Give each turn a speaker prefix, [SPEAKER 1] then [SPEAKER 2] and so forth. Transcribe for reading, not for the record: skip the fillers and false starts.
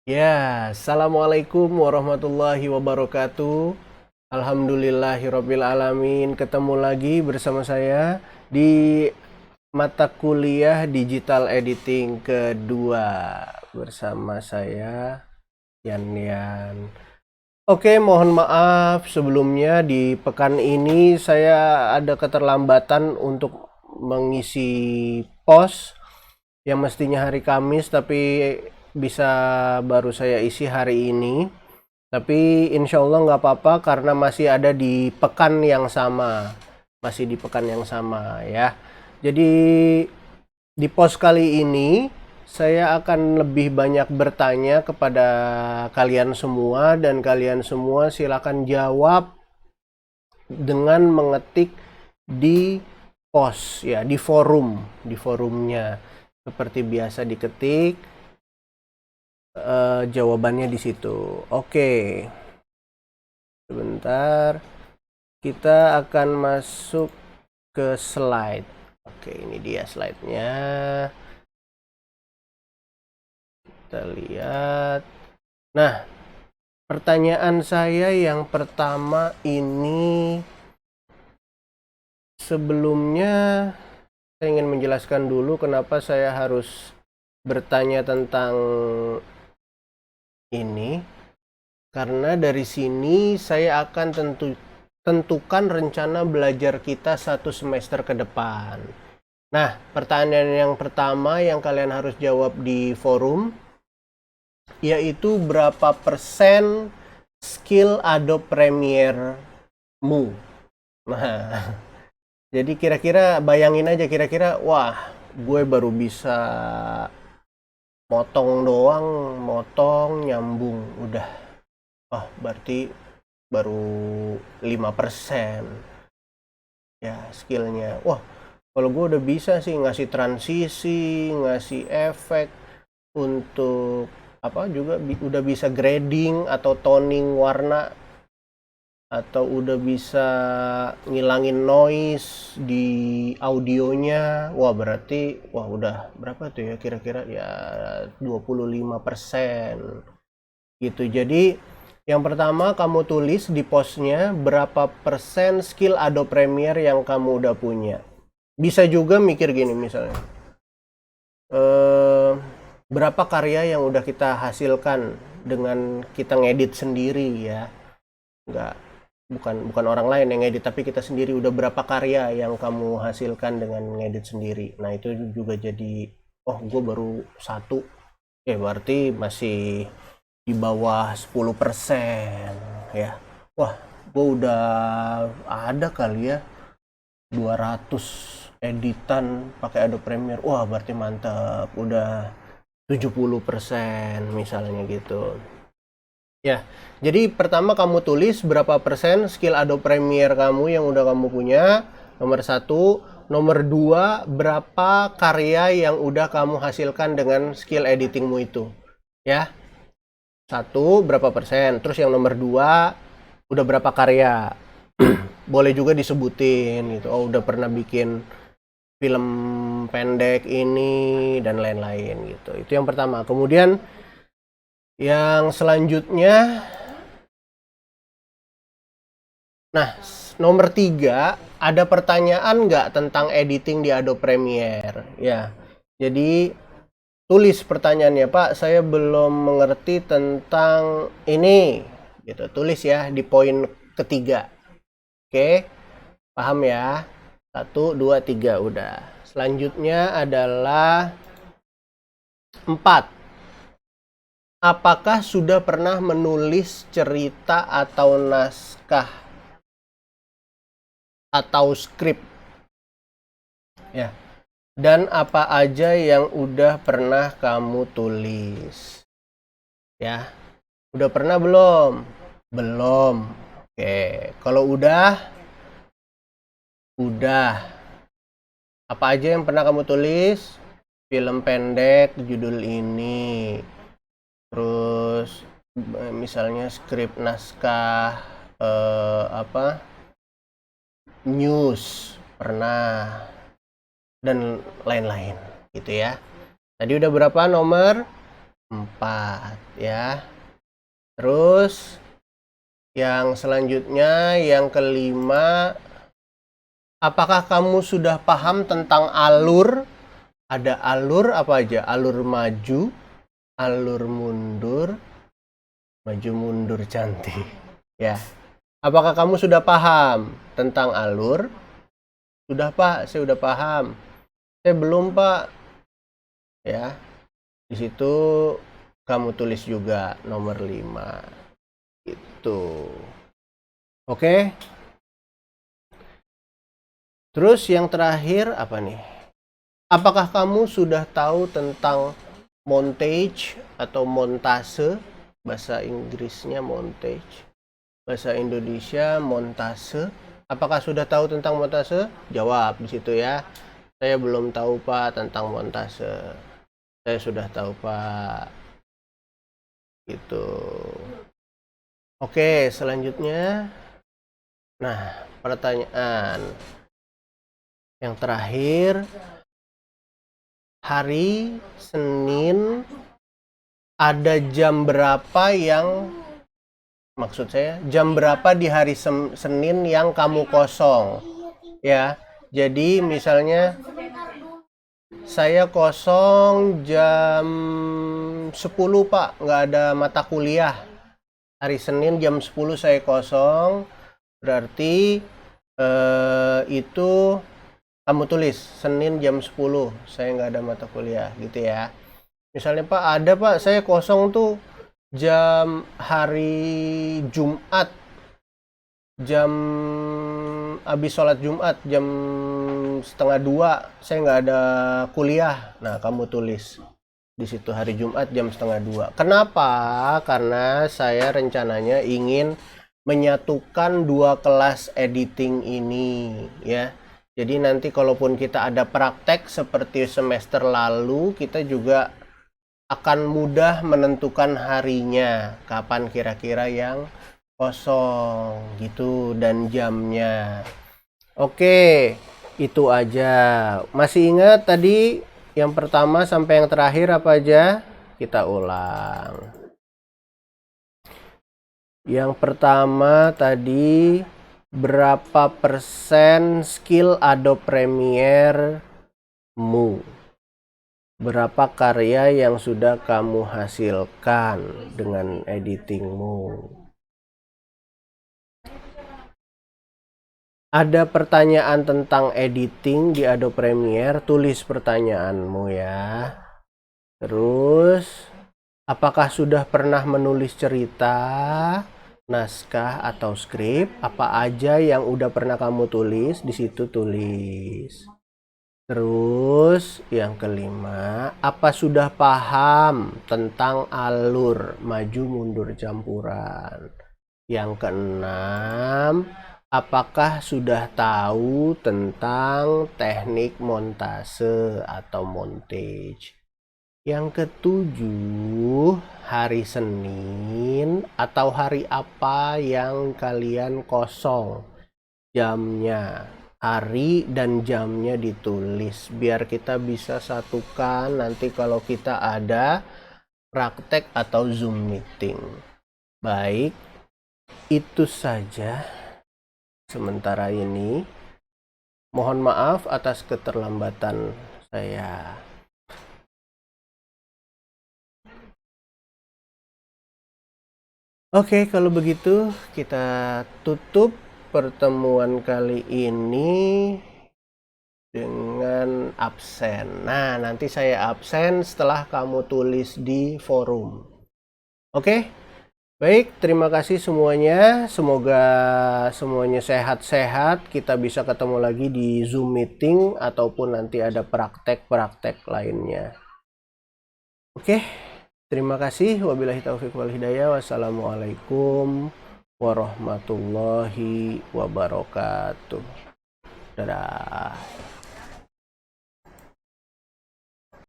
[SPEAKER 1] Ya, Assalamualaikum warahmatullahi wabarakatuh. Alhamdulillahirabbil alamin. Ketemu lagi bersama saya di mata kuliah digital editing kedua bersama saya Yan Yan. Oke, mohon maaf sebelumnya di pekan ini saya ada keterlambatan untuk mengisi pos yang mestinya hari Kamis tapi bisa baru saya isi hari ini. Tapi insya Allah nggak apa-apa karena masih ada di pekan yang sama. Masih di pekan yang sama ya. Jadi di pos kali ini saya akan lebih banyak bertanya kepada kalian semua dan kalian semua silakan jawab dengan mengetik di pos ya, di forumnya seperti biasa diketik jawabannya di situ. Oke, sebentar kita akan masuk ke slide. Oke, ini dia slide-nya. Kita lihat. Nah, pertanyaan saya yang pertama ini, sebelumnya saya ingin menjelaskan dulu kenapa saya harus bertanya tentang ini. Karena dari sini saya akan tentukan rencana belajar kita 1 semester ke depan. Nah, pertanyaan yang pertama yang kalian harus jawab di forum yaitu berapa persen skill Adobe Premiere-mu. Nah, jadi kira-kira bayangin aja kira-kira, wah, gue baru bisa motong nyambung, udah. Oh, berarti baru 5% ya skillnya. Wah, kalau gue udah bisa sih ngasih transisi, ngasih efek untuk apa juga udah bisa grading atau toning warna atau udah bisa ngilangin noise di audionya. Wah, berarti udah berapa tuh ya kira-kira ya 25% gitu. Jadi yang pertama kamu tulis di postnya berapa persen skill Adobe Premiere yang kamu udah punya. Bisa juga mikir gini misalnya, berapa karya yang udah kita hasilkan dengan kita ngedit sendiri ya, nggak bukan orang lain yang ngedit tapi kita sendiri, udah berapa karya yang kamu hasilkan dengan ngedit sendiri. Nah itu juga jadi, oh gue baru satu, berarti masih di bawah 10% ya. Wah, gue udah ada kali ya 200 editan pakai Adobe Premiere. Wah, berarti mantap. Udah 70% misalnya gitu. Ya, jadi pertama kamu tulis berapa persen skill Adobe Premiere kamu yang udah kamu punya. Nomor 1. Nomor 2, berapa karya yang udah kamu hasilkan dengan skill editingmu itu. Ya, 1 berapa persen. Terus yang nomor 2, udah berapa karya. Boleh juga disebutin gitu. Oh, udah pernah bikin film pendek ini dan lain-lain gitu. Itu yang pertama. Kemudian yang selanjutnya, nah, nomor 3, ada pertanyaan nggak tentang editing di Adobe Premiere? Ya, jadi tulis pertanyaannya, Pak, saya belum mengerti tentang ini. Gitu, tulis ya di poin ketiga. Oke, paham ya? 1, 2, 3, udah. Selanjutnya adalah 4. Apakah sudah pernah menulis cerita atau naskah atau skrip? Ya. Dan apa aja yang udah pernah kamu tulis? Ya. Udah pernah belum? Belum. Oke, kalau udah. Apa aja yang pernah kamu tulis? Film pendek judul ini. Terus misalnya skrip naskah news pernah, dan lain-lain gitu ya. Tadi udah berapa nomor? 4 ya. Terus yang selanjutnya, yang kelima, apakah kamu sudah paham tentang alur? Ada alur apa aja? Alur maju, alur mundur, maju mundur cantik. Ya. Apakah kamu sudah paham tentang alur? Sudah, Pak, saya udah paham. Saya belum, Pak. Ya. Di situ kamu tulis juga nomor 5. Itu. Oke. Terus yang terakhir apa nih? Apakah kamu sudah tahu tentang montage atau montase? Bahasa Inggrisnya montage. Bahasa Indonesia montase. Apakah sudah tahu tentang montase? Jawab di situ ya. Saya belum tahu, Pak, tentang montase. Saya sudah tahu, Pak. Gitu. Oke, selanjutnya. Nah, pertanyaan yang terakhir. Hari Senin ada jam berapa yang, maksud saya, jam berapa di hari Senin yang kamu kosong? Ya, jadi misalnya saya kosong jam 10, Pak, nggak ada mata kuliah. Hari Senin jam 10 saya kosong, berarti itu kamu tulis Senin jam 10 saya nggak ada mata kuliah gitu ya. Misalnya, Pak, ada, Pak, saya kosong tuh jam hari Jumat, jam habis sholat Jumat jam 1:30 saya nggak ada kuliah. Nah, kamu tulis di situ hari Jumat jam 1:30. Kenapa? Karena saya rencananya ingin menyatukan 2 kelas editing ini ya. Jadi nanti kalaupun kita ada praktek seperti semester lalu, kita juga akan mudah menentukan harinya, kapan kira-kira yang kosong gitu dan jamnya. Oke, itu aja. Masih ingat tadi yang pertama sampai yang terakhir apa aja? Kita ulang. Yang pertama tadi, berapa persen skill Adobe Premiere-mu? Berapa karya yang sudah kamu hasilkan dengan editingmu? Ada pertanyaan tentang editing di Adobe Premiere, tulis pertanyaanmu ya. Terus, apakah sudah pernah menulis cerita, naskah atau skrip? Apa aja yang udah pernah kamu tulis? Di situ tulis. Terus yang kelima, apa sudah paham tentang alur maju mundur campuran? Yang keenam, apakah sudah tahu tentang teknik montase atau montage? Yang ketujuh, hari Senin atau hari apa yang kalian kosong? Jamnya, hari dan jamnya ditulis biar kita bisa satukan nanti kalau kita ada praktek atau Zoom meeting. Baik, itu saja sementara ini. Mohon maaf atas keterlambatan saya. Oke, kalau begitu kita tutup pertemuan kali ini dengan absen. Nah, nanti saya absen setelah kamu tulis di forum. Oke? Baik, terima kasih semuanya. Semoga semuanya sehat-sehat. Kita bisa ketemu lagi di Zoom meeting ataupun nanti ada praktek-praktek lainnya. Oke? Terima kasih. Wabillahi taufiq wal hidayah. Wassalamualaikum warahmatullahi wabarakatuh. Dadah.